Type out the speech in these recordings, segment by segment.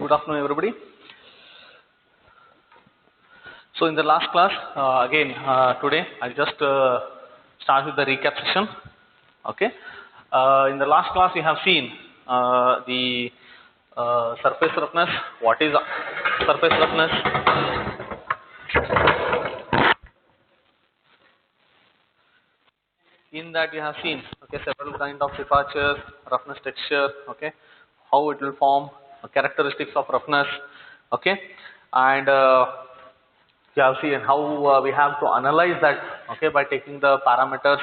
Good afternoon, everybody. So in the last class, today I'll just start with the recap session. Okay. In the last class, we have seen the surface roughness. What is surface roughness? In that we have seen several kind of departures, roughness texture, how it will form, characteristics of roughness, and we have seen how we have to analyze that, by taking the parameters,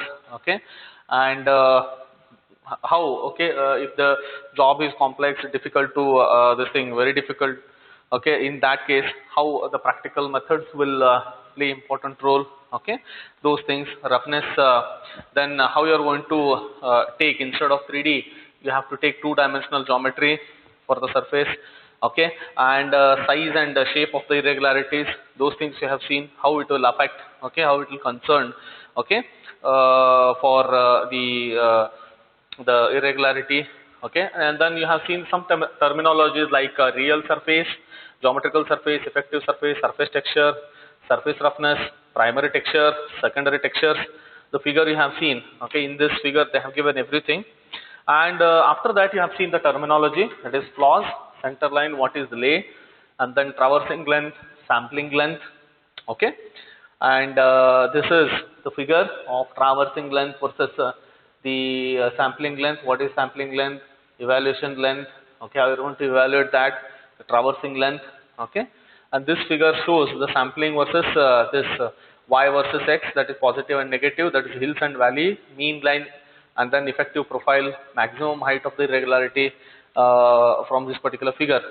and how if the job is complex, difficult to very difficult, in that case how the practical methods will play important role, those things, roughness, then how you are going to take, instead of 3D you have to take two-dimensional geometry for the surface, and size and shape of the irregularities, those things you have seen how it will affect, how it will concern, for the irregularity, and then you have seen some terminologies like real surface, geometrical surface, effective surface, surface texture, surface roughness, primary texture, secondary textures. The figure you have seen, in this figure they have given everything, and after that you have seen the terminology, that is flaws, center line, what is lay, and then traversing length, sampling length, and this is the figure of traversing length versus the sampling length. What is sampling length, evaluation length, how you want to evaluate that, the traversing length, and this figure shows the sampling versus this y versus x, that is positive and negative, that is hills and valley, mean line, and then effective profile, maximum height of the irregularity from this particular figure,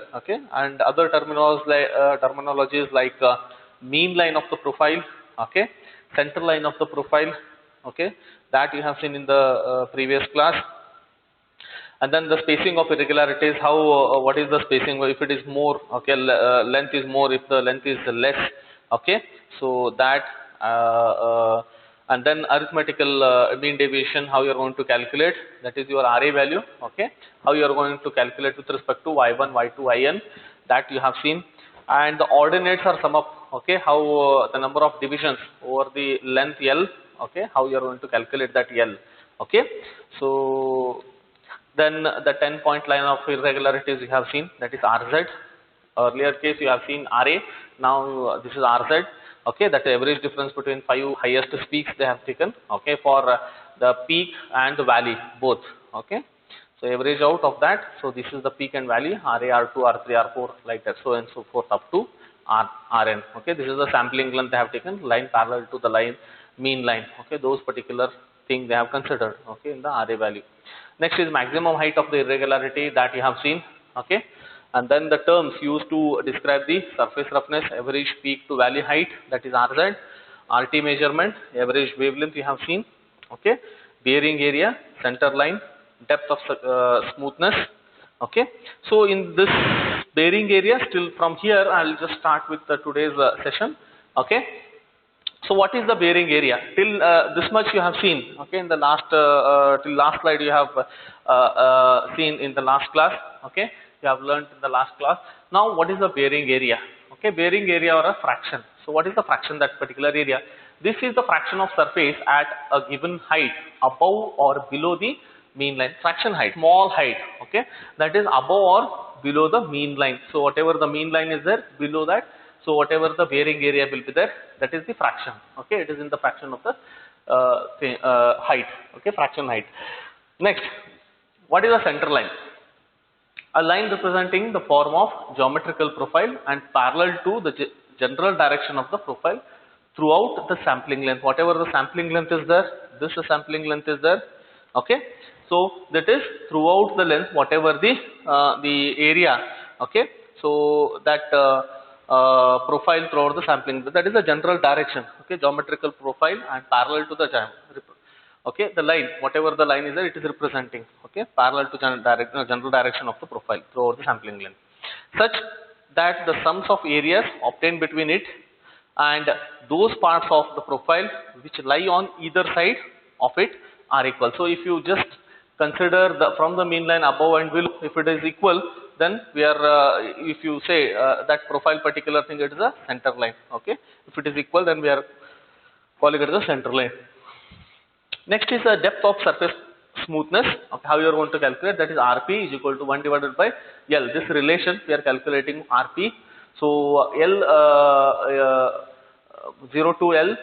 and other terminologies like mean line of the profile, center line of the profile, that you have seen in the previous class, and then the spacing of irregularities, how what is the spacing, if it is more, length is more, if the length is less, so that and then arithmetical mean deviation, how you are going to calculate, that is your RA value, how you are going to calculate with respect to y1, y2, yn, that you have seen, and the ordinates are sum up, how the number of divisions over the length L, how you are going to calculate that L, so then the 10-point line of irregularities you have seen, that is RZ. Earlier case you have seen RA, now this is RZ, that average difference between 5 highest peaks they have taken, for the peak and the valley both, so average out of that, so this is the peak and valley, RA, R2, R3, R4, like that, so and so forth up to Rn, this is the sampling length they have taken, line parallel to the line, mean line, those particular thing they have considered, in the RA value. Next is maximum height of the irregularity, that you have seen, and then the terms used to describe the surface roughness, average peak to valley height, that is RZ, RT measurement, average wavelength you have seen, bearing area, center line, depth of smoothness, so in this bearing area, still from here I will just start with today's session, so what is the bearing area? Till this much you have seen, in the last till last slide you have seen in the last class, you have learned in the last class. Now what is the bearing area? Bearing area or a fraction. So what is the fraction, that particular area? This is the fraction of surface at a given height above or below the mean line. Fraction height, small height, that is above or below the mean line. So whatever the mean line is there, below that, so whatever the bearing area will be there, that is the fraction, it is in the fraction of the height, fraction height. Next, what is the center line? A line representing the form of geometrical profile and parallel to the general direction of the profile throughout the sampling length. Whatever the sampling length is there, this sampling length is there, so that is throughout the length, whatever the area, so that profile throughout the sampling, that is the general direction, geometrical profile and parallel to the the line, whatever the line is there, it is representing, parallel to general direction of the profile throughout the sampling length, such that the sums of areas obtained between it and those parts of the profile which lie on either side of it are equal. So if you just consider from the mean line above and below, if it is equal, then we are, if you say that profile particular thing, it is a center line. Okay, if it is equal, then we are calling it as a center line. Next is the depth of surface smoothness. Okay, how you are going to calculate, that is Rp is equal to 1 divided by L. This relation we are calculating Rp. So L 0 to L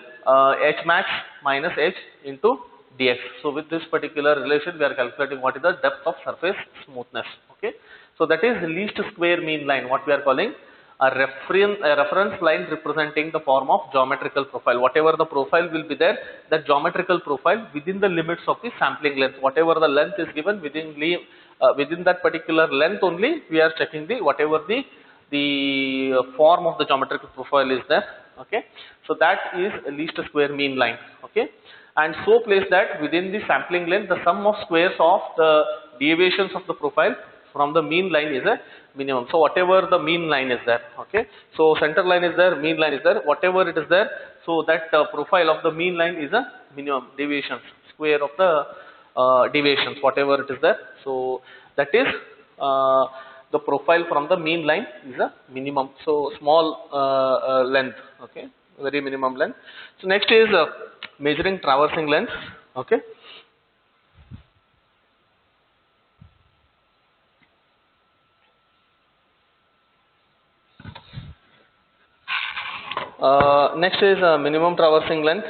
H max minus H into dx. So with this particular relation, we are calculating what is the depth of surface smoothness. Okay, so that is least square mean line, what we are calling a reference line representing the form of geometrical profile. Whatever the profile will be there, that geometrical profile within the limits of the sampling length. Whatever the length is given within that particular length only, we are checking the whatever the form of the geometrical profile is there. Okay, so that is least square mean line. Okay, and so place that within the sampling length, the sum of squares of the deviations of the profile from the mean line is a minimum. So whatever the mean line is there, okay, so center line is there, mean line is there, whatever it is there, so that profile of the mean line is a minimum deviations, square of the deviations, whatever it is there. So that is the profile from the mean line is a minimum. So small length, okay, very minimum length. So next is measuring traversing length. Okay, next is minimum traversing length.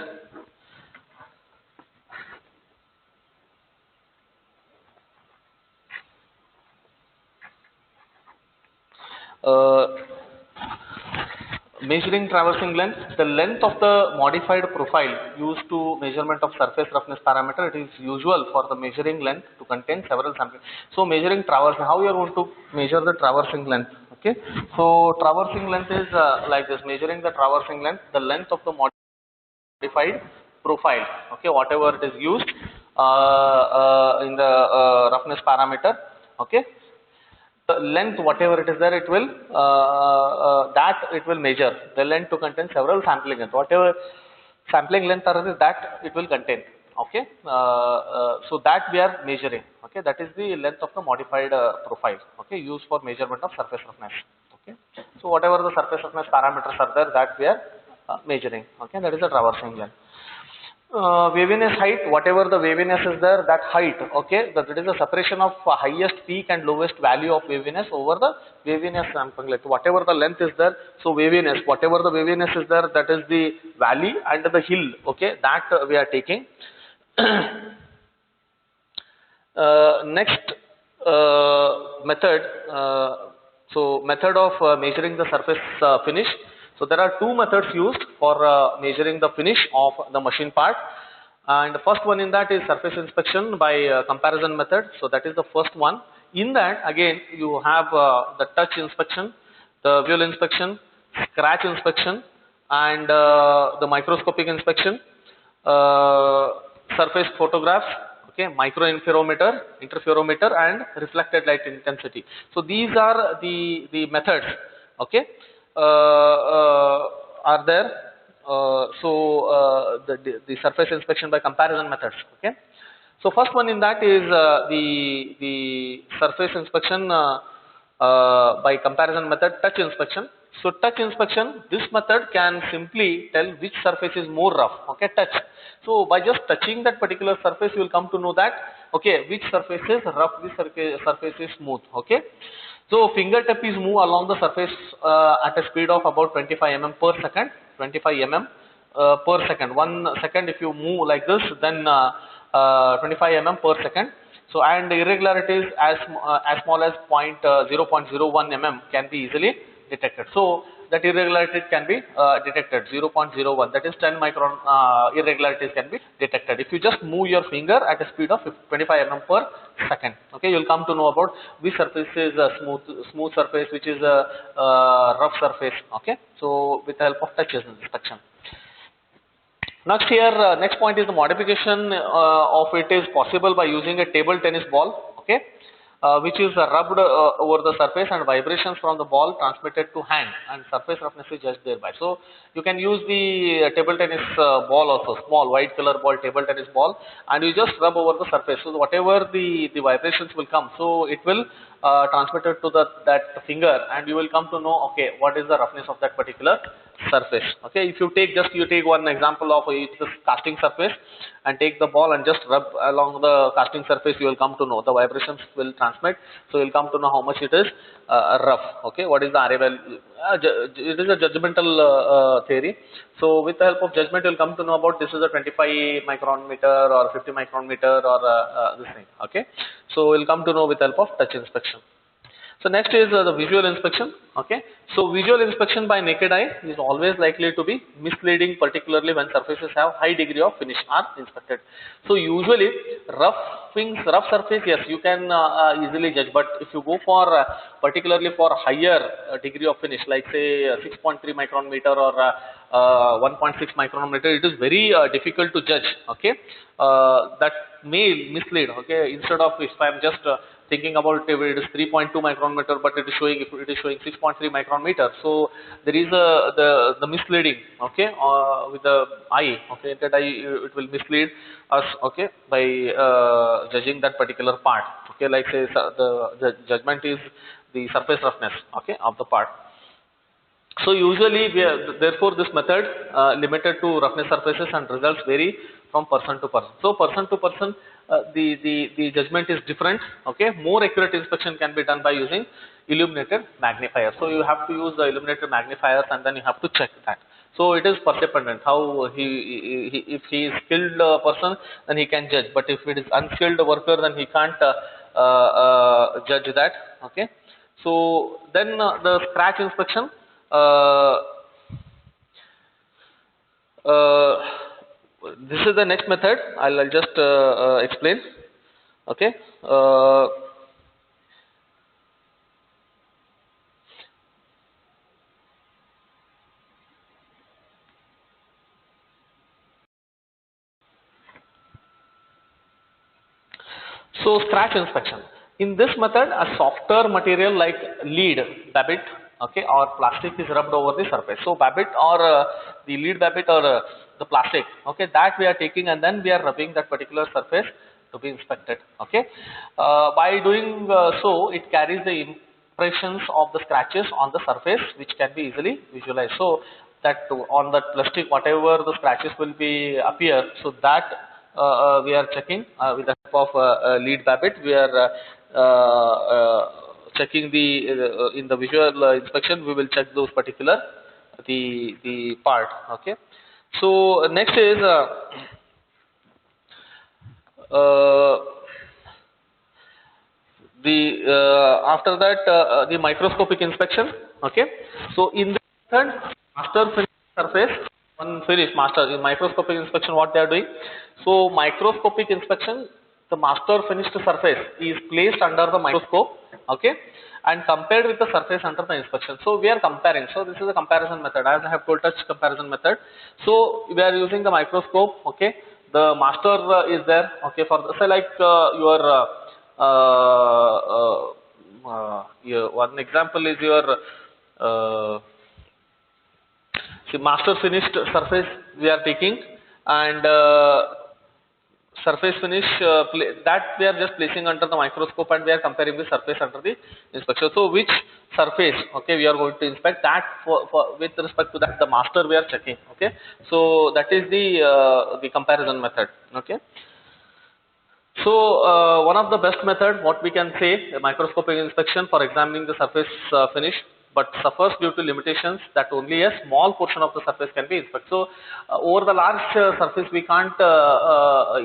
Measuring traversing length, the length of the modified profile used to measurement of surface roughness parameter. It is usual for the measuring length to contain several samples. So measuring traversing, how you are going to measure the traversing length? Okay, so traversing length is like this, measuring the traversing length, the length of the modified profile, okay, whatever it is used in the roughness parameter. Okay, the length whatever it is there, it will it will measure the length to contain several sampling length, whatever sampling length are there, that it will contain. Okay, so that we are measuring. Okay, that is the length of the modified profile, okay, used for measurement of surface roughness. Okay, so whatever the surface roughness parameters are there, that we are measuring. Okay, that is the traversing length. Waviness height, whatever the waviness is there, that height, okay, that is the separation of highest peak and lowest value of waviness over the waviness sampling length. Whatever the length is there, so waviness, whatever the waviness is there, that is the valley and the hill, okay, that we are taking. Next method, so method of measuring the surface finish. So there are two methods used for measuring the finish of the machine part, and the first one in that is surface inspection by comparison method. So that is the first one. In that again you have the touch inspection, the visual inspection, scratch inspection, and the microscopic inspection, surface photographs, okay, microinterferometer, interferometer, and reflected light intensity. So these are the methods, okay, are there. So the surface inspection by comparison methods. Okay, so first one in that is the surface inspection by comparison method, touch inspection. So touch inspection, this method can simply tell which surface is more rough. Okay, touch. So by just touching that particular surface, you will come to know that, okay, which surface is rough, which surface is smooth. Okay. So fingertip is move along the surface at a speed of about 25 mm per second, 25 mm per second. 1 second if you move like this, then 25 mm per second. So and irregularities as small as 0.01 mm can be easily detected. So that irregularity can be detected, 0.01, that is 10 micron irregularities can be detected if you just move your finger at a speed of 25 mm per second. Okay, you will come to know about which surface is a smooth surface, which is a rough surface. Okay, so with the help of touch inspection. Next here, next point is the modification of it is possible by using a table tennis ball. Okay, which is rubbed over the surface, and vibrations from the ball transmitted to hand, and surface roughness is judged thereby. So you can use the table tennis ball also, small white color ball, table tennis ball, and you just rub over the surface. So whatever the vibrations will come, so it will transmitted to that finger, and you will come to know, okay, what is the roughness of that particular surface. Okay, if you take one example of this casting surface, and take the ball and just rub along the casting surface, you will come to know the vibrations will transmit, so you will come to know how much it is rough. Okay, what is the RA value? It is a judgmental theory. So with the help of judgment, you will come to know about this is a 25 micron meter or 50 micron meter or this thing. Okay, so we will come to know with the help of touch inspection. So next is the visual inspection. Okay, so visual inspection by naked eye is always likely to be misleading, particularly when surfaces have high degree of finish are inspected. So usually rough surface, yes, you can easily judge, but if you go for particularly for higher degree of finish, like say 6.3 micron meter or 1.6 micron meter, it is very difficult to judge. Okay, that may mislead. Okay, instead of, if I am just thinking about it is 3.2 micron meter, but it is showing 6.3 micron meter. So there is the misleading. Okay, with the eye. Okay, that eye, it will mislead us. Okay, by judging that particular part. Okay, like say the judgment is the surface roughness. Okay, of the part. So usually, therefore, this method limited to roughness surfaces, and results vary from person to person. So person to person, the judgment is different. Okay, more accurate inspection can be done by using illuminated magnifier. So you have to use the illuminated magnifiers, and then you have to check that. So it is per dependent. How if he is skilled person, then he can judge. But if it is unskilled worker, then he can't judge that. Okay. So then the scratch inspection. This is the next method. I'll just explain. Okay. So scratch inspection. In this method, a softer material like lead, babbitt, okay, or plastic is rubbed over the surface. So babbitt or the lead babbitt or the plastic, okay, that we are taking, and then we are rubbing that particular surface to be inspected. Okay, by doing so, it carries the impressions of the scratches on the surface, which can be easily visualized. So that on that plastic, whatever the scratches will be appear, so that we are checking with the help of lead babbitt. We are checking the in the visual inspection. We will check those particular the part. Okay. So next is after that the microscopic inspection. Okay. So in the method, master finish surface, one finish master in microscopic inspection, what they are doing. So microscopic inspection, the master finished surface is placed under the microscope. Okay, and compared with the surface under the inspection. So we are comparing. So this is a comparison method, as I have told, touch comparison method. So we are using the microscope. Okay, the master is there. Okay, for the, say like your one example is your see master finished surface we are taking, and surface finish that we are just placing under the microscope, and we are comparing the surface under the inspection. So which surface, okay, we are going to inspect that for with respect to that the master we are checking. Okay, so that is the comparison method. Okay. So one of the best method, what we can say, microscopic inspection for examining the surface finish, but suffers due to limitations that only a small portion of the surface can be inspected. So over the large surface we can't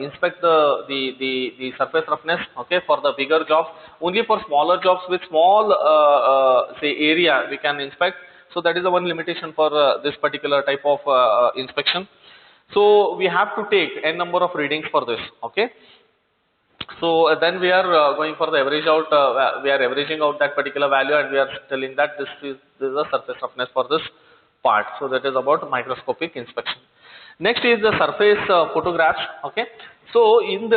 inspect the surface roughness. Okay, for the bigger jobs, only for smaller jobs with small say area we can inspect. So that is the one limitation for this particular type of inspection. So we have to take n number of readings for this. Okay. So then we are going for the average out, we are averaging out that particular value, and we are telling that this is the surface roughness for this part. So that is about microscopic inspection. Next is the surface photographs. Okay, So in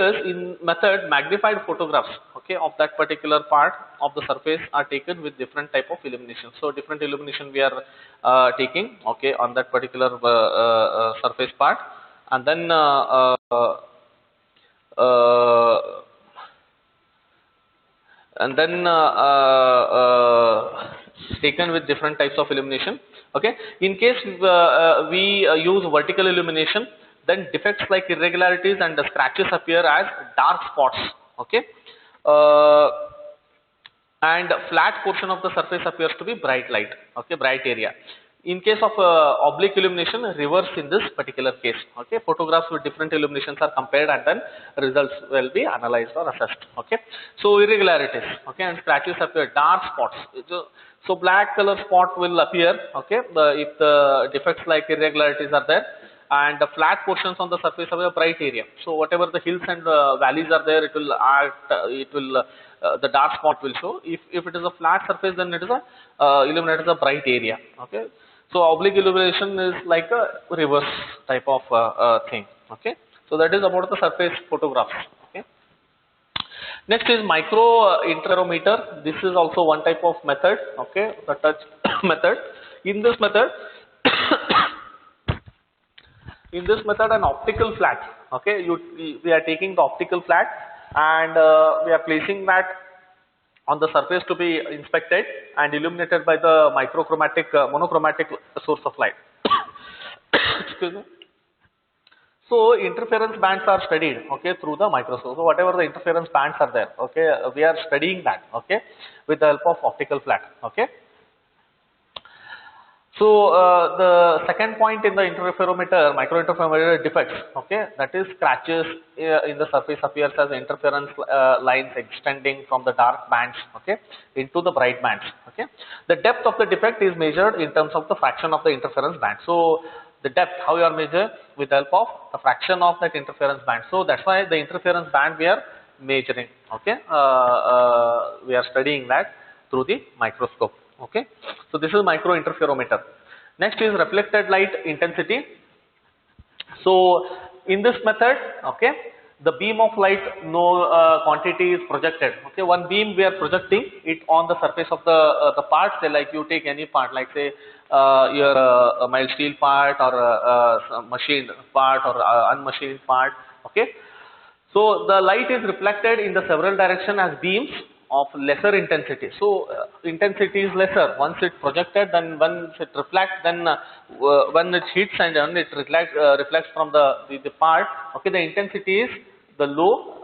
method, magnified photographs, okay, of that particular part of the surface are taken with different type of illumination. So different illumination we are taking, okay, on that particular surface part, and then uh, and then taken with different types of illumination. Okay, in case we use vertical illumination, then defects like irregularities and the scratches appear as dark spots. Okay, uh, and flat portion of the surface appears to be bright light. Okay, bright area. In case of oblique illumination, reverse in this particular case. Okay, photographs with different illuminations are compared and then results will be analyzed or assessed. Okay, so irregularities, okay, and scratches appear, dark spots. So black color spot will appear. Okay, if the defects like irregularities are there, and the flat portions on the surface of a bright area. So whatever the hills and valleys are there, it will act. The dark spot will show. If it is a flat surface, then it is a illuminated as a bright area. Okay. So oblique illumination is like a reverse type of thing. Okay. So that is about the surface photographs. Okay. Next is micro interferometer. This is also one type of method. Okay, the touch method. In this method, an optical flat. Okay, we are taking the optical flat and we are placing that on the surface to be inspected and illuminated by the monochromatic source of light. Excuse me. So interference bands are studied, okay, through the microscope. So whatever the interference bands are there, okay, we are studying that, okay, with the help of optical flat, okay. So the second point in the interferometer, microinterferometer defects, okay, that is scratches in the surface appears as interference lines extending from the dark bands, okay, into the bright bands, okay. The depth of the defect is measured in terms of the fraction of the interference band. So the depth, how you are measured, with the help of the fraction of that interference band. So that's why the interference band we are measuring, okay. We are studying that through the microscope. Okay, so this is microinterferometer. Next is reflected light intensity. So in this method, okay, the beam of light, no quantity is projected. Okay, one beam we are projecting it on the surface of the part. Say like you take any part, like say your mild steel part or some machined part or unmachined part. Okay, so the light is reflected in the several direction as beams of lesser intensity. So intensity is lesser once it projected, then once it reflects, then when it hits and then it reflects from the part. Okay, the intensity is the low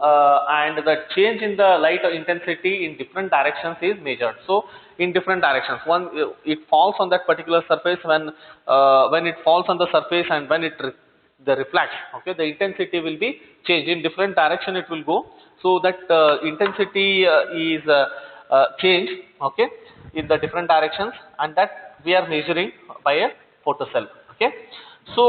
and the change in the light intensity in different directions is measured. So in different directions, one it falls on that particular surface, when it falls on the surface and when it reflects, okay, the intensity will be changed in different direction, it will go. So that intensity is changed, okay, in the different directions, and that we are measuring by a photocell. Okay, so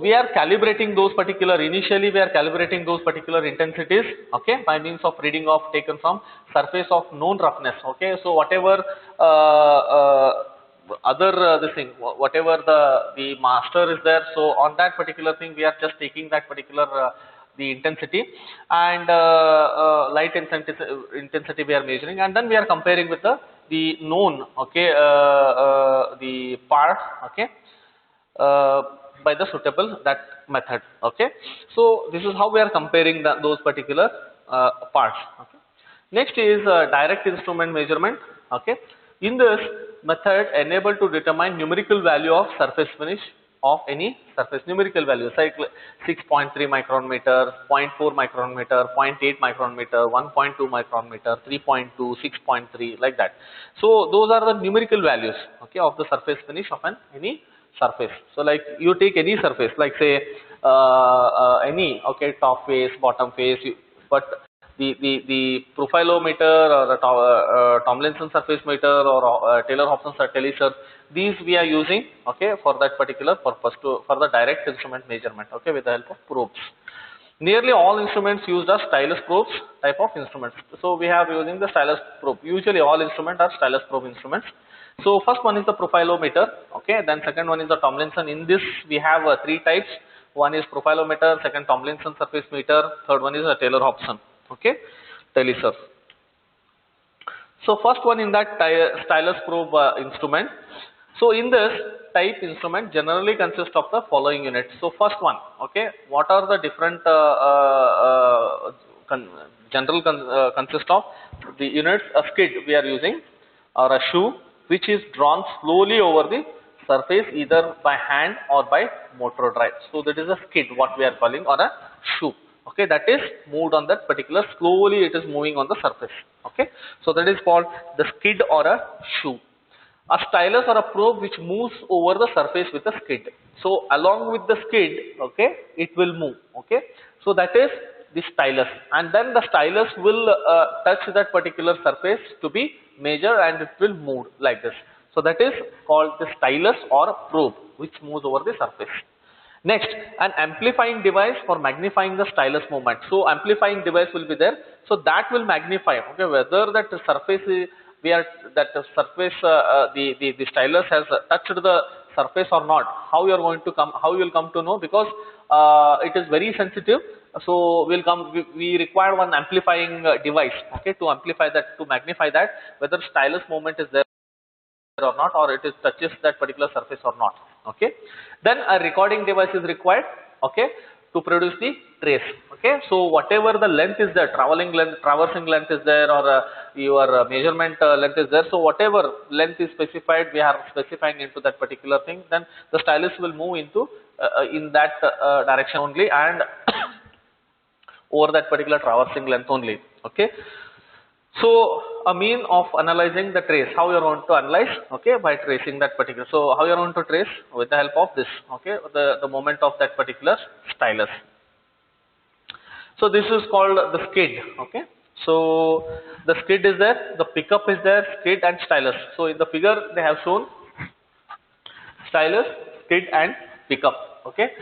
we are calibrating those particular, initially we are calibrating those particular intensities, okay, by means of reading of taken from surface of known roughness. Okay, so whatever other this thing, whatever the master is there, so on that particular thing we are just taking that particular the intensity and light intensity we are measuring, and then we are comparing with the known, okay, the part, okay, by the suitable that method. Okay, so this is how we are comparing those particular parts. Okay. Next is direct instrument measurement. Okay, in this method enable to determine numerical value of surface finish of any surface, numerical values like 6.3 micron meter, 0.4 micron meter, 0.8 micron meter, 1.2 micron meter, 3.2, 6.3, like that. So those are the numerical values, okay, of the surface finish of any surface. So like you take any surface, like say any, okay, top face, bottom face, but the profilometer or the Tomlinson surface meter or Taylor Hopson telesearch, these we are using, okay, for that particular purpose, for the direct instrument measurement, okay, with the help of probes. Nearly all instruments used are stylus probes type of instruments. So we have using the stylus probe. Usually all instruments are stylus probe instruments. So first one is the profilometer, okay. Then second one is the Tomlinson. In this we have three types. One is profilometer, second Tomlinson surface meter, third one is a Taylor Hopson, okay, Taylor. So first one in that stylus probe instrument. So in this type instrument generally consists of the following units. So first one, okay, what are the different consist of the units? A skid we are using, or a shoe which is drawn slowly over the surface either by hand or by motor drive. So that is a skid what we are calling, or a shoe, okay, that is moved on that particular, slowly it is moving on the surface, okay. So that is called the skid or a shoe. A stylus or a probe which moves over the surface with a skid. So along with the skid, okay, it will move, okay. So that is the stylus, and then the stylus will touch that particular surface to be measured and it will move like this. So that is called the stylus or probe which moves over the surface. Next, an amplifying device for magnifying the stylus movement. So amplifying device will be there. So that will magnify, okay, whether that surface is, the stylus has touched the surface or not. How you are going to come? How you will come to know? Because it is very sensitive. So we require one amplifying device, okay, to amplify that, to magnify that whether stylus movement is there or not, or it is touches that particular surface or not, okay. Then a recording device is required, okay, to produce the trace, okay. So whatever the length is there, traversing length is there, or your measurement length is there, so whatever length is specified, we are specifying into that particular thing, then the stylus will move into in that direction only, and over that particular traversing length only, okay. So a mean of analyzing the trace, how you are going to analyze, okay, by tracing that particular. So how you are going to trace? With the help of this, okay, the moment of that particular stylus. So this is called the skid, okay. So the skid is there, the pickup is there, skid and stylus. So in the figure they have shown stylus, skid and pickup, okay.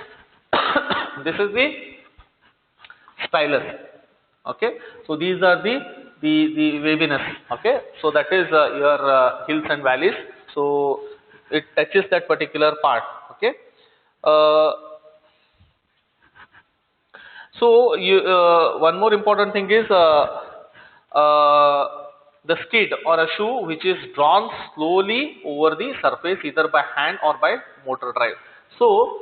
This is the stylus, okay. So these are the waviness, okay. So that is your hills and valleys. So it touches that particular part, okay. So you, one more important thing is the skid or a shoe which is drawn slowly over the surface either by hand or by motor drive. So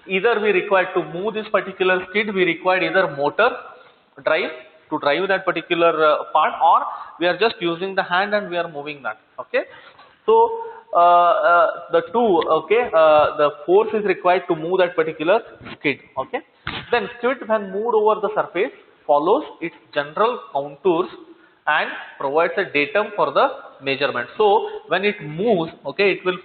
either we require to move this particular skid, we require either motor drive to drive that particular part, or we are just using the hand and we are moving that, okay. So the two, okay, the force is required to move that particular skid, okay. Then skid when moved over the surface follows its general contours and provides a datum for the measurement. So when it moves, okay, it will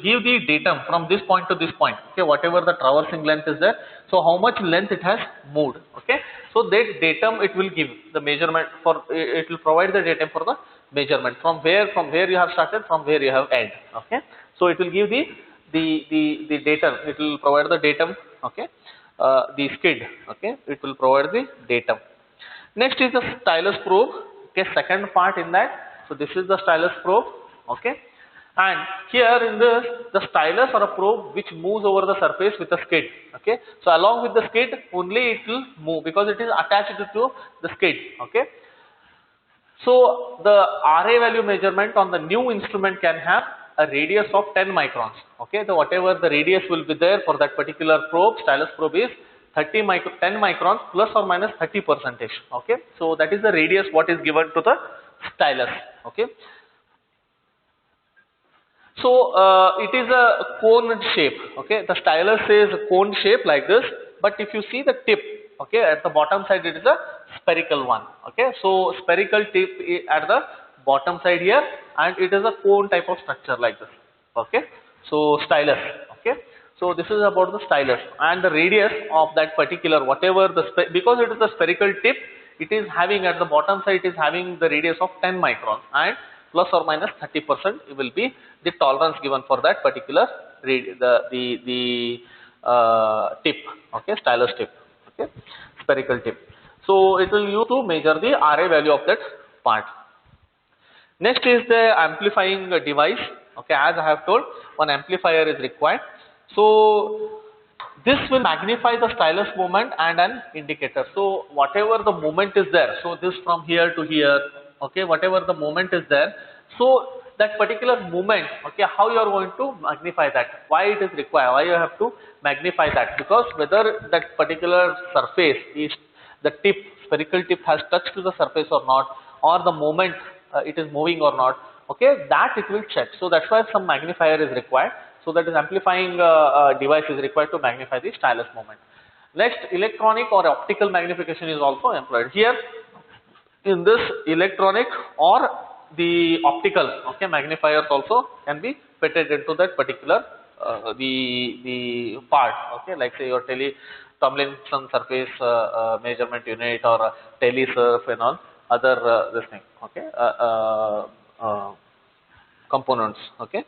give the datum from this point to this point, okay, whatever the traversing length is there, so how much length it has moved, okay. So that datum it will give the measurement for, it will provide the datum for the measurement from where you have started, from where you have ended, okay. So it will give the datum, it will provide the datum, okay, the skid, okay, it will provide the datum. Next is the stylus probe, okay, second part in that. So this is the stylus probe, okay. And here in this, the stylus or a probe which moves over the surface with a skid, okay. So along with the skid only it will move because it is attached to the skid, okay. So the RA value measurement on the new instrument can have a radius of 10 microns, okay. So whatever the radius will be there for that particular probe, stylus probe is 10 microns plus or minus 30%, okay. So that is the radius what is given to the stylus, okay. So it is a cone shape, okay. The stylus is a cone shape like this, but if you see the tip, okay, at the bottom side it is a spherical one, okay. So spherical tip at the bottom side here, and it is a cone type of structure like this, okay. So stylus, okay. So this is about the stylus, and the radius of that particular whatever because it is a spherical tip, it is having at the bottom side it is having the radius of 10 microns, and plus or minus 30% it will be the tolerance given for that particular tip, okay, stylus tip. okay, spherical tip. So it will use to measure the RA value of that part. Next is the amplifying device. Okay, as I have told, one amplifier is required. So this will magnify the stylus movement and an indicator. So whatever the movement is there, so this from here to here, okay, whatever the movement is there, so that particular movement, okay, how you are going to magnify that, why it is required, why you have to magnify that, because whether that particular surface is, the tip, spherical tip has touched to the surface or not, or the moment it is moving or not, okay, that it will check. So that's why some magnifier is required. So that is amplifying device is required to magnify the stylus movement. Next, electronic or optical magnification is also employed. Here in this electronic or the optical, okay, magnifiers also can be fitted into that particular the part, okay, like say your Tomlinson surface measurement unit or telesurf and all other this thing, okay, components, okay.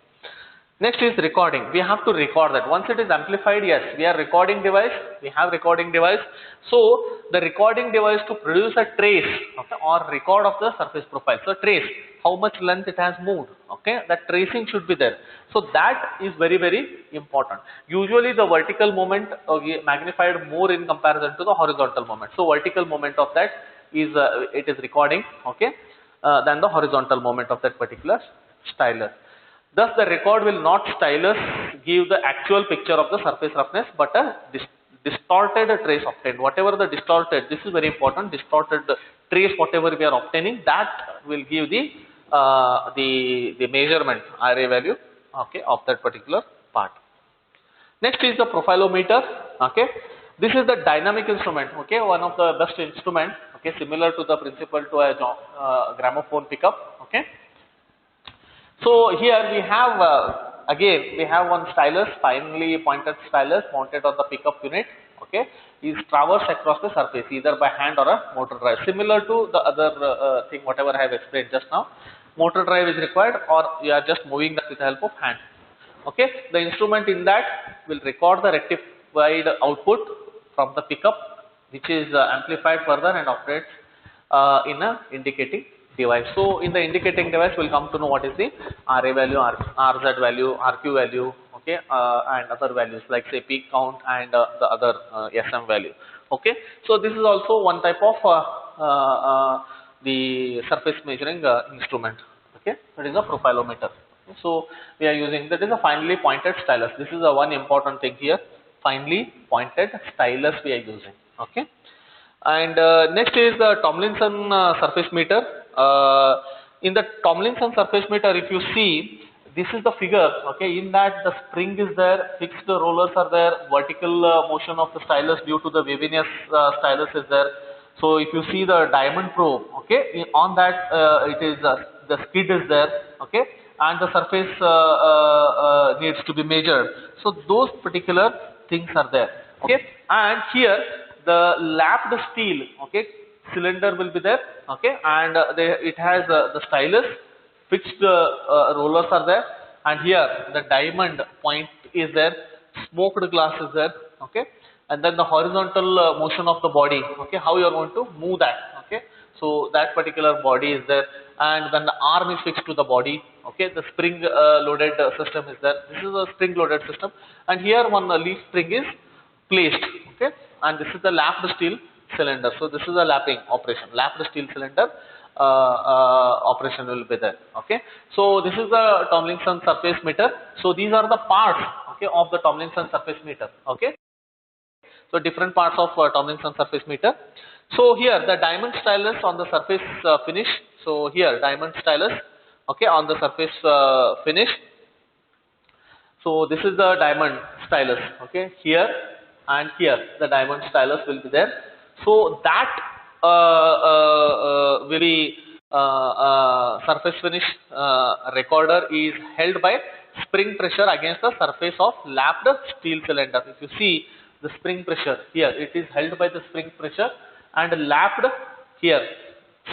Next is recording. We have to record that. Once it is amplified, yes, we are recording device. We have recording device. So the recording device to produce a trace, okay, or record of the surface profile. So trace, how much length it has moved. Okay, that tracing should be there. So that is very important. Usually the vertical moment magnified more in comparison to the horizontal moment. So vertical moment of that is it is recording, okay, than the horizontal moment of that particular stylus. Thus, the record will not stylus give the actual picture of the surface roughness, but a distorted trace obtained. Whatever the distorted, this is very important, distorted trace whatever we are obtaining, that will give the measurement RA value, okay, of that particular part. Next is the profilometer, okay. This is the dynamic instrument, okay, one of the best instrument, okay, similar to the principle to a gramophone pickup, okay. So here we have again we have one stylus, finely pointed stylus mounted on the pickup unit, okay, is traversed across the surface either by hand or a motor drive, similar to the other thing whatever I have explained just now. Motor drive is required or you are just moving that with the help of hand, okay. The instrument in that will record the rectified output from the pickup, which is amplified further and operates in a indicating device. So in the indicating device we'll come to know what is the RA value, RZ value, RQ value, okay, and other values like say peak count and the other SM value, okay. So this is also one type of the surface measuring instrument, okay. That is a profilometer. So we are using, that is a finely pointed stylus. This is a one important thing here, finely pointed stylus we are using, okay. And next is the Tomlinson surface meter. In the Tomlinson surface meter, if you see, this is the figure, okay, in that the spring is there, fixed rollers are there, vertical motion of the stylus due to the waviness stylus is there. So if you see the diamond probe, okay, on that it is the skid is there, okay, and the surface needs to be measured. So those particular things are there, okay. And here the lapped steel, okay, cylinder will be there, okay, and it has the stylus, fixed rollers are there, and here the diamond point is there, smoked glass is there, okay, and then the horizontal motion of the body, okay, how you are going to move that, okay. So that particular body is there, and then the arm is fixed to the body, okay, the spring loaded system is there. This is a spring loaded system, and here one leaf spring is placed, okay, and this is the lapped steel cylinder. So this is a lapping operation, lapped steel cylinder operation will be there, okay. So this is the Tomlinson surface meter. So these are the parts, okay, of the Tomlinson surface meter, okay. So different parts of Tomlinson surface meter. So here the diamond stylus on the surface finish. So here diamond stylus, okay, on the surface finish. So this is the diamond stylus, okay, here and here the diamond stylus will be there. So that will be surface finish recorder is held by spring pressure against the surface of lapped steel cylinder. If you see the spring pressure here, it is held by the spring pressure and lapped here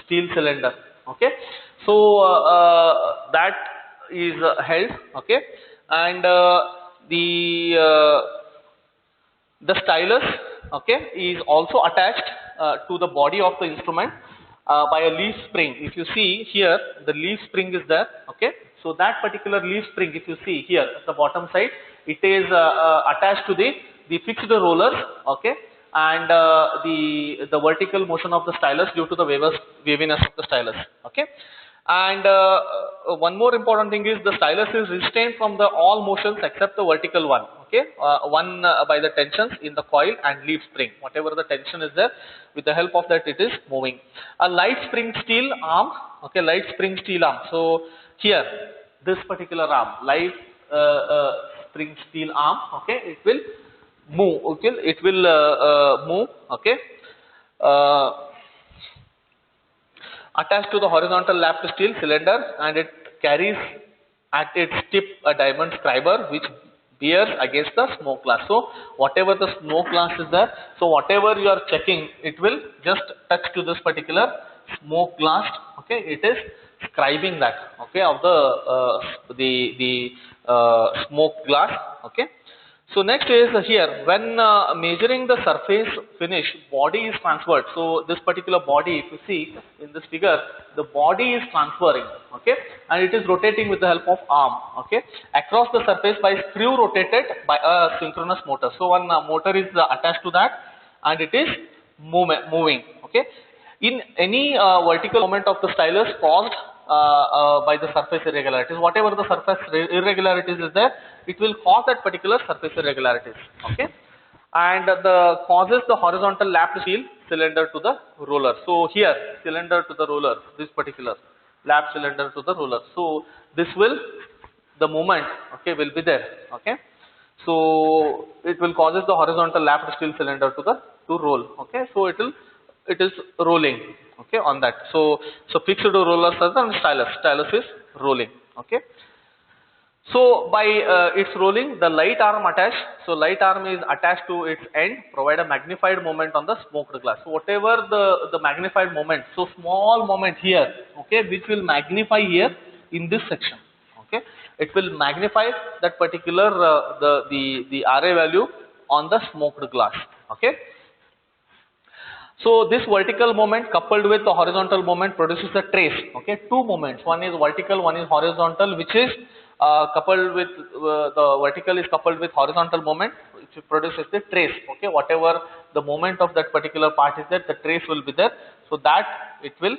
steel cylinder, okay. So that is held, okay, and the stylus, okay, is also attached to the body of the instrument by a leaf spring. If you see here, the leaf spring is there, okay. So that particular leaf spring, if you see here at the bottom side, it is attached to the fixed rollers, okay, and the vertical motion of the stylus due to the waviness of the stylus, okay. And one more important thing is the stylus is restrained from the all motions except the vertical one, okay, one by the tensions in the coil and leaf spring. Whatever the tension is there, with the help of that it is moving. A light spring steel arm, okay, light spring steel arm. So here this particular arm, light spring steel arm, okay, it will move, okay, it will move, okay. Attached to the horizontal lapped steel cylinder, and it carries at its tip a diamond scriber which bears against the smoke glass. So whatever the smoke glass is there, so whatever you are checking, it will just touch to this particular smoke glass, okay, it is scribing that, okay, of the smoke glass, okay. So next is here, when measuring the surface finish, body is transferred. So this particular body, if you see in this figure, the body is transferring, okay, and it is rotating with the help of arm, okay, across the surface by screw rotated by a synchronous motor. So one motor is attached to that, and it is moving, okay. In any vertical movement of the stylus caused by the surface irregularities, whatever the surface irregularities is there, it will cause that particular surface irregularities, okay, and the causes the horizontal lapped steel cylinder to the roller. So here cylinder to the roller, this particular lap cylinder to the roller. So this will, the movement, okay, will be there, okay. So it will causes the horizontal lapped steel cylinder to roll, okay. So it is rolling, okay, on that. So fixed rollers are the stylus is rolling, okay. So by its rolling, the light arm attached, so light arm is attached to its end, provide a magnified moment on the smoked glass. So whatever the magnified moment, so small moment here, okay, which will magnify here in this section, okay, it will magnify that particular the RA value on the smoked glass, okay. So this vertical moment coupled with the horizontal moment produces a trace, okay, two moments, one is vertical, one is horizontal, which is coupled with the vertical is coupled with horizontal moment, which produces the trace, okay, whatever the moment of that particular part is there, the trace will be there, so that it will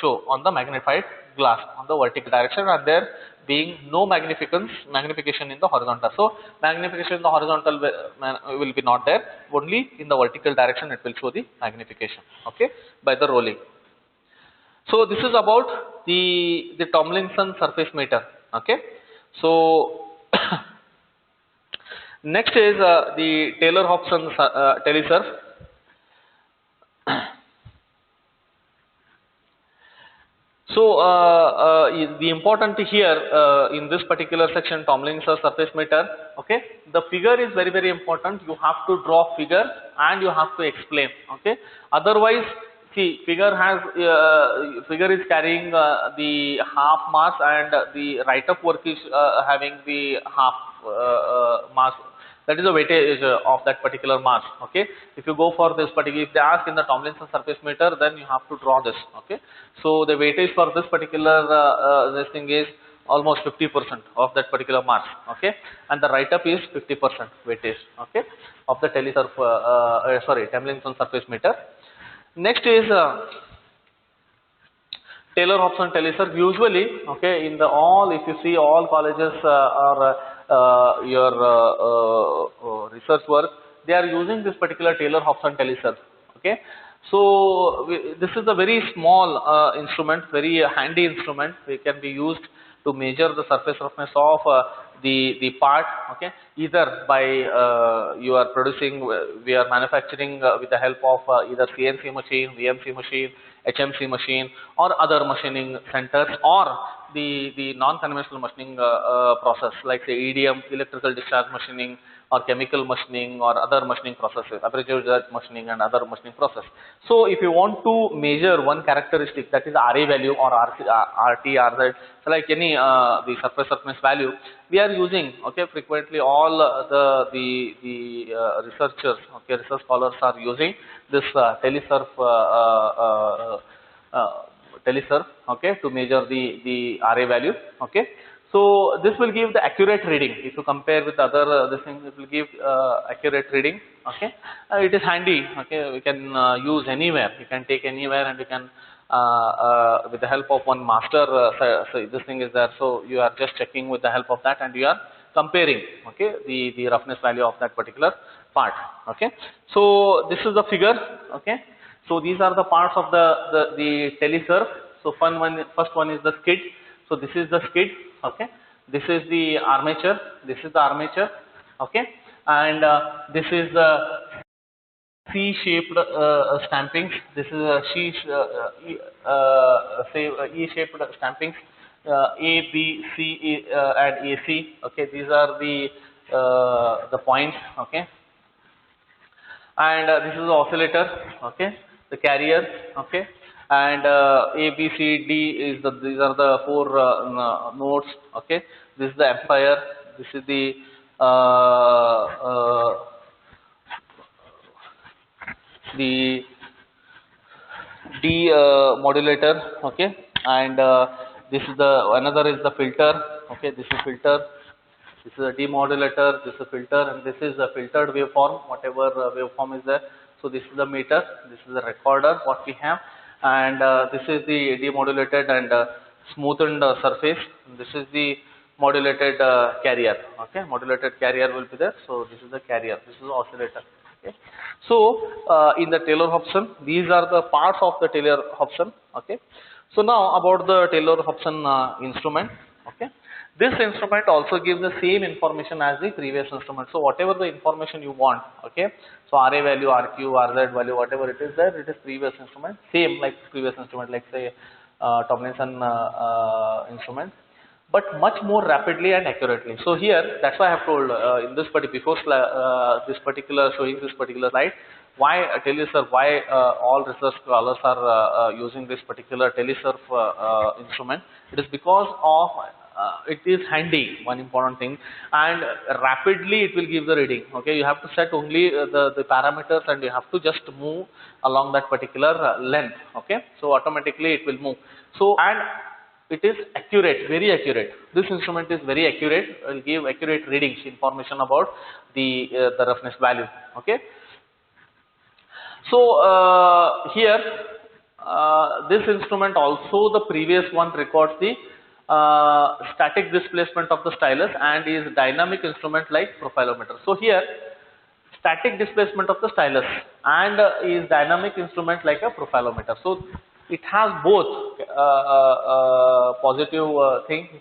show on the magnified glass on the vertical direction, and there being no magnification in the horizontal. So magnification in the horizontal will be not there, only in the vertical direction it will show the magnification, okay, by the rolling. So this is about the Tomlinson surface meter, okay. So next is the Taylor-Hopson telesurf. So the important here in this particular section, Tomlinson surface meter, okay, the figure is very important. You have to draw figure and you have to explain, okay. Otherwise, see, figure is carrying the half mass, and the write-up work is having the half mass. That is the weightage of that particular mass, okay. If you go for this particular, if they ask in the Tomlinson surface meter, then you have to draw this, okay. So the weightage for this particular this thing is almost 50% of that particular mass, okay, and the write-up is 50% weightage, okay, of the Tomlinson surface meter. Next is Taylor-Hopson telesurf. Usually, okay, in the all, if you see all colleges or your research work, they are using this particular Taylor-Hopson telesurf, okay. So this is a very small instrument, very handy instrument. It can be used to measure the surface roughness of the part, okay, either by you are producing, we are manufacturing with the help of either CNC machine, VMC machine, HMC machine, or other machining centers, or the non-conventional machining process, like say EDM, electrical discharge machining, or chemical machining, or other machining processes, aperture jet machining and other machining process. So if you want to measure one characteristic, that is RA value or RT, RZ, so like any the surface roughness value, we are using, okay, frequently all the researchers, okay, research scholars are using this telesurf, okay, to measure the RA value, okay. So this will give the accurate reading. If you compare with other this thing, it will give accurate reading, okay. It is handy, okay. We can use anywhere. You can take anywhere, and you can with the help of one master. So this thing is there. So you are just checking with the help of that, and you are comparing, okay, the roughness value of that particular part, okay. So this is the figure, okay. So these are the parts of the telesurf. So first one is the skid. So this is the skid, okay. This is the armature. This is the armature, okay. And this is the C-shaped stampings. This is a E-shaped stampings. A, B, C, and AC. Okay, these are the points. Okay, and this is the oscillator. Okay, the carrier. Okay, and A, B, C, D is these are the four nodes. Okay, this is the amplifier. This is the modulator, okay, and this is another is the filter, okay. This is filter, this is a demodulator, this is a filter, and this is a filtered waveform, whatever waveform is there. So this is the meter, this is the recorder what we have, and this is the demodulated and smoothened surface. This is the modulated carrier, okay. Modulated carrier will be there. So this is the carrier, this is the oscillator. Okay. So in the Taylor-Hopson, these are the parts of the Taylor-Hopson. Okay. So now about the Taylor-Hopson instrument. Okay. This instrument also gives the same information as the previous instrument. So whatever the information you want, okay. So RA value, RQ, RZ value, whatever it is there, it is previous instrument, same like previous instrument, like say Tomlinson instrument, but much more rapidly and accurately. So here, that's why I have told in this this particular slide, why telesurf, why all research scholars are using this particular telesurf instrument. It is because of it is handy, one important thing, and rapidly it will give the reading. Okay, you have to set only the parameters, and you have to just move along that particular length. Okay, so automatically it will move. So and it is accurate, very accurate. This instrument is very accurate. It will give accurate readings, information about the roughness value. Okay. So here this instrument also, the previous one records the static displacement of the stylus and is dynamic instrument like profilometer. So here static displacement of the stylus and is dynamic instrument like a profilometer. So it has both positive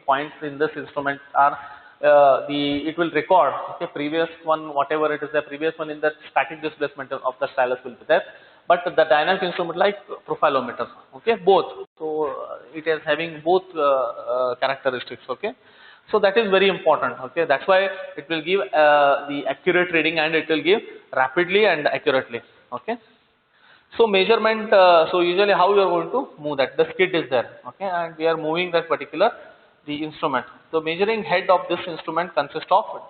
points in this instrument are it will record, okay, previous one, whatever it is, the previous one in the static displacement of the stylus will be there, but the dynamic instrument like profilometer, okay, both. So it is having both characteristics, okay. So that is very important, okay. That's why it will give the accurate reading, and it will give rapidly and accurately, okay. So measurement, so usually how you are going to move that, the skid is there, okay, and we are moving that particular the instrument. So measuring head of this instrument consists of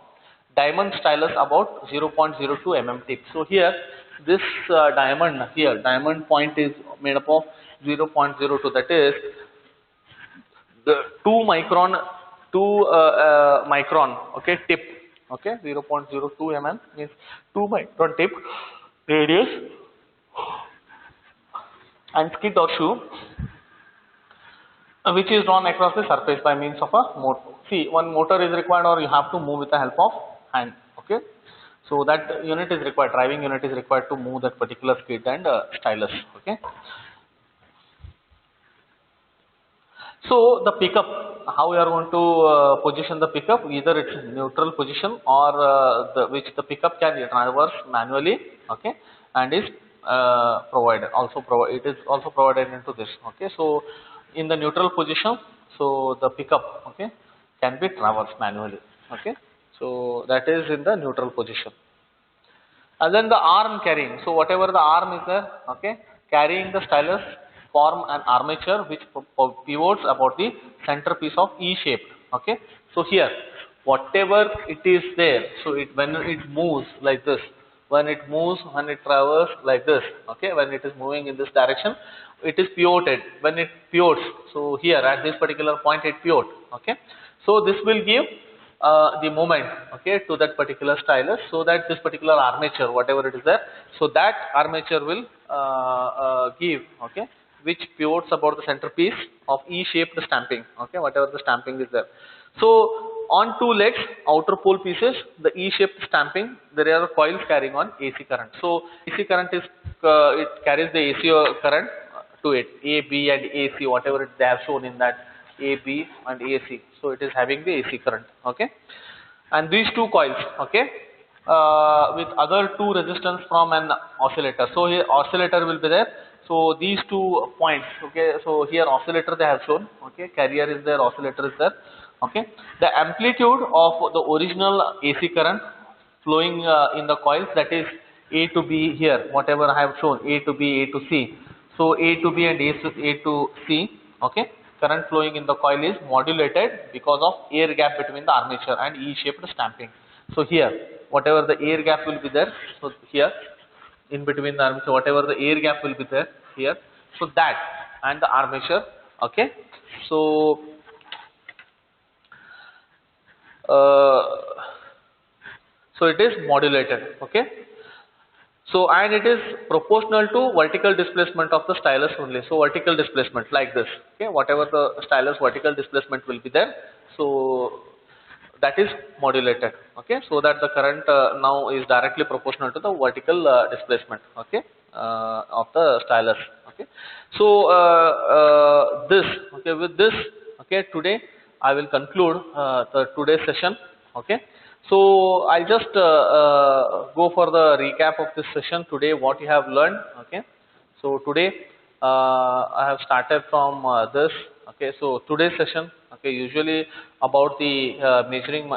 diamond stylus about 0.02 mm tip. So here this diamond point is made up of 0.02, that is the 2 micron, okay, tip, okay, 0.02 mm means 2 micron tip radius, and skid or shoe which is drawn across the surface by means of a motor. See, one motor is required, or you have to move with the help of hand, okay. So that unit is required, driving unit is required to move that particular skid and stylus, okay. So the pickup, how we are going to position the pickup, either it's neutral position or which the pickup can traverse manually, okay, and is it is also provided into this, okay. So in the neutral position, so the pickup, okay, can be traversed manually, okay. So that is in the neutral position. And then the arm carrying, so whatever the arm is there, okay, carrying the stylus form an armature which pivots about the centerpiece of E shape, okay. So here whatever it is there, so it when it moves like this, when it moves, when it travels like this, okay, when it is moving in this direction, it is pivoted. When it pivots, so here at this particular point it pivot, okay. So this will give the moment, okay, to that particular stylus, so that this particular armature, whatever it is there, so that armature will give, okay, which pivots about the centerpiece of E-shaped stamping, okay, whatever the stamping is there. So on two legs, outer pole pieces, the E-shaped stamping, there are coils carrying on AC current. So AC current is it carries the AC current to it, A, B and AC, whatever they have shown in that A, B and AC. So it is having the AC current, okay. And these two coils, okay, with other two resistance from an oscillator. So here oscillator will be there. So these 2 points, okay. So here oscillator they have shown, okay. Carrier is there, oscillator is there, okay. The amplitude of the original AC current flowing in the coils, that is A to B here, whatever I have shown, A to B, A to C. So A to B and A to C, okay, current flowing in the coil is modulated because of air gap between the armature and E-shaped stamping. So here, whatever the air gap will be there, so here in between the armature, whatever the air gap will be there here, so that and the armature, okay. So so it is modulated, okay. So and it is proportional to vertical displacement of the stylus only. So vertical displacement like this, okay, whatever the stylus vertical displacement will be there, so that is modulated, okay. So that the current now is directly proportional to the vertical displacement, okay, of the stylus, okay. So this, okay, with this, okay, today I will conclude the today's session, okay. So I'll just go for the recap of this session today, what you have learned, okay. So today I have started from this, okay. So today's session, okay, usually about the measuring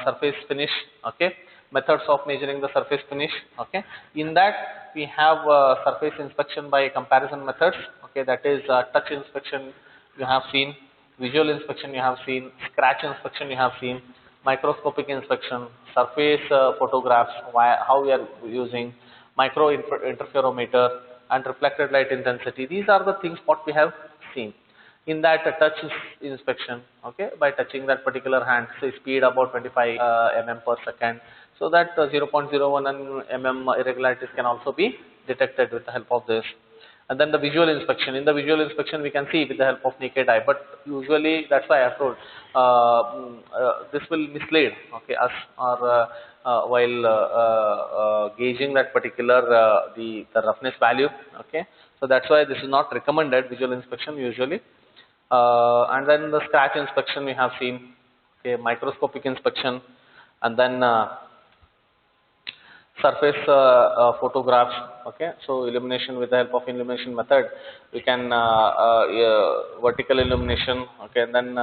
surface finish, okay, methods of measuring the surface finish, okay. In that we have surface inspection by comparison methods, okay, that is touch inspection you have seen, visual inspection you have seen, scratch inspection you have seen, microscopic inspection, surface photographs, how we are using, micro interferometer and reflected light intensity. These are the things what we have seen. In that touch inspection, okay, by touching that particular hand, say speed about 25 mm per second, so that 0.01 mm irregularities can also be detected with the help of this. And then the visual inspection. In the visual inspection, we can see with the help of naked eye. But usually, that's why I have told this will mislead, okay, us or while gauging that particular the roughness value, okay. So that's why this is not recommended, visual inspection usually. And then the scratch inspection we have seen, okay, microscopic inspection, and then surface photographs, okay. So illumination, with the help of illumination method we can vertical illumination, okay, and then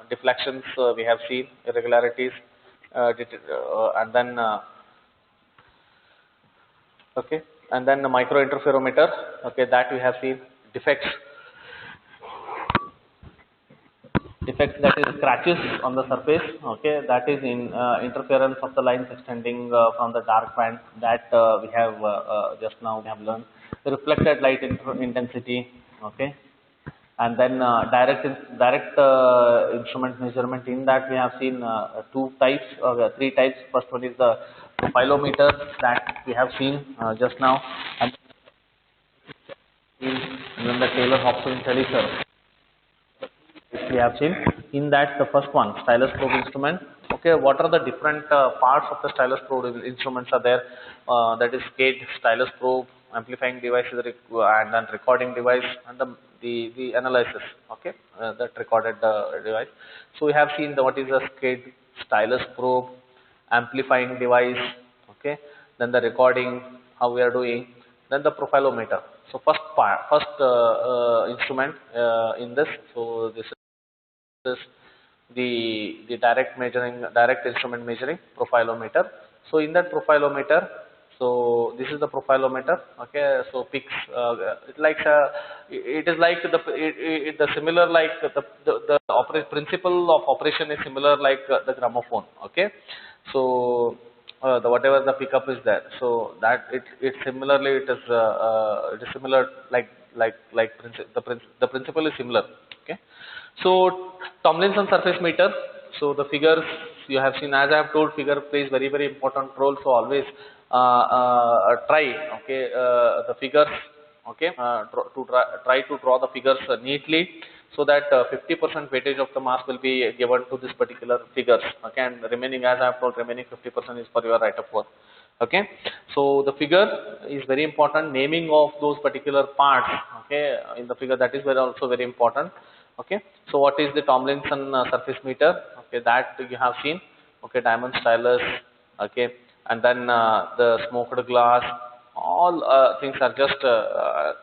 deflections we have seen, irregularities, and then okay, and then the micro interferometer, okay, that we have seen, defects, that is scratches on the surface, okay, that is in interference of the lines extending from the dark band, that we have just now we have learned. The reflected light intensity, okay, and then direct instrument measurement. In that we have seen two types or three types. First one is the profilometer that we have seen just now, and then the Taylor Hopson telemeter we have seen. In that, the first one, Stylus Probe instrument, okay, what are the different parts of the Stylus Probe instruments are there, that is gauge, Stylus Probe, amplifying device, and then recording device, and the analysis, okay, that recorded device. So we have seen what is the gauge, Stylus Probe, amplifying device, okay, then the recording, how we are doing, then the profilometer. So first instrument in this, so this is the direct instrument measuring profilometer. So in that profilometer, so this is the profilometer. Okay, so picks it is like the similar like the principle of operation is similar like the gramophone. Okay, so the whatever the pickup is there, so that it similarly it is similar the principle is similar. Okay, so Tomlinson surface meter. So the figures you have seen, as I have told, figure plays very important role. So always try, okay, the figures, okay, try to draw the figures neatly, so that 50% weightage of the mass will be given to this particular figures. Okay, and remaining, as I have told, remaining 50% is for your write up work. Okay, so the figure is very important. Naming of those particular parts, okay, in the figure, that is also very important. Okay, so what is the Tomlinson surface meter? Okay, that you have seen. Okay, diamond stylus. Okay, and then the smoked glass. All things are just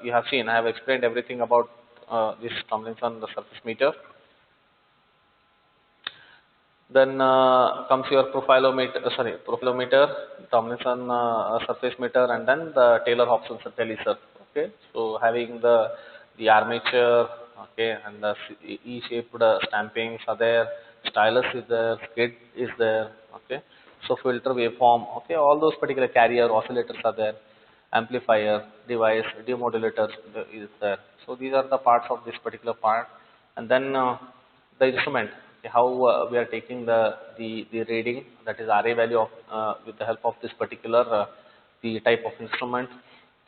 you have seen. I have explained everything about this Tomlinson the surface meter. Then comes your profilometer, Tomlinson surface meter, and then the Taylor-Hopson teleser. Okay, so having the armature, okay, and the E-shaped stampings are there, stylus is there, skid is there. Okay, so filter waveform. Okay, all those particular carrier oscillators are there, amplifier device, demodulators is there. So these are the parts of this particular part, and then the instrument. How we are taking the reading, that is RA value of with the help of this particular the type of instrument.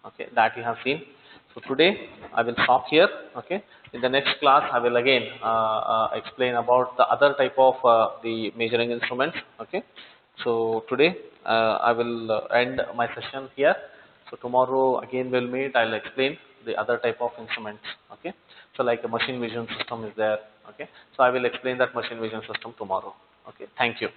Okay, that you have seen. So today I will stop here. Okay, in the next class I will again explain about the other type of the measuring instruments. Okay, so today I will end my session here. So tomorrow again we'll meet. I'll explain the other type of instruments. Okay, so like a machine vision system is there. Okay, so I will explain that machine vision system tomorrow. Okay, thank you.